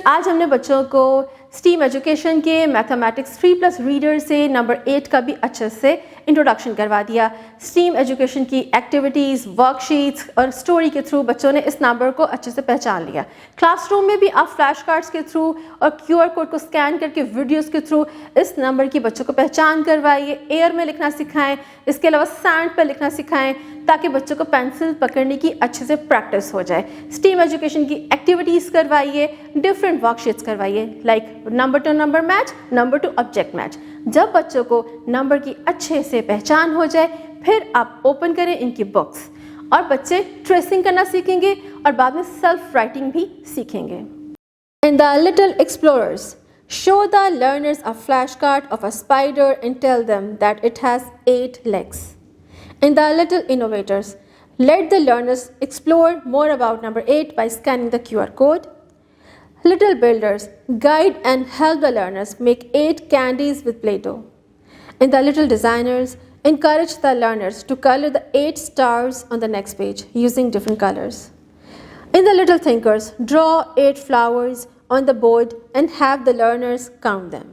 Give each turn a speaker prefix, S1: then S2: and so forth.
S1: आज हमने बच्चों को स्टीम एजुकेशन के मैथमेटिक्स 3+ रीडर से नंबर 8 का भी अच्छे से इंट्रोडक्शन करवा दिया। स्टीम एजुकेशन की एक्टिविटीज़, वर्कशीट्स और स्टोरी के थ्रू बच्चों ने इस नंबर को अच्छे से पहचान लिया। क्लासरूम में भी आप फ्लैश कार्ड्स के थ्रू और QR कोड को स्कैन करके वीडियोस के थ्रू इस नंबर की बच्चों को पहचान करवाइए। एयर में लिखना सिखाएं, इसके अलावा सैंड पर लिखना सिखाएं ताकि बच्चों को पेंसिल पकड़ने की अच्छे से प्रैक्टिस हो जाए। स्टीम एजुकेशन की एक्टिविटीज़ करवाइए, डिफरेंट वर्कशीट्स करवाइए, like number two number match, number two object match. जब बच्चों को नंबर की अच्छे से पहचान हो जाए फिर आप ओपन करें इनकी बुक्स और बच्चे ट्रेसिंग करना सीखेंगे और बाद में सेल्फ राइटिंग भी सीखेंगे। In the Little Explorers, show the learners a flashcard of a spider and tell them that it has 8 legs. In the Little Innovators, let the learners explore more about number 8 by scanning the QR code. Little Builders, guide and help the learners make 8 candies with Play-Doh. In the Little Designers, encourage the learners to color the 8 stars on the next page using different colors. In the Little Thinkers, draw 8 flowers on the board and have the learners count them.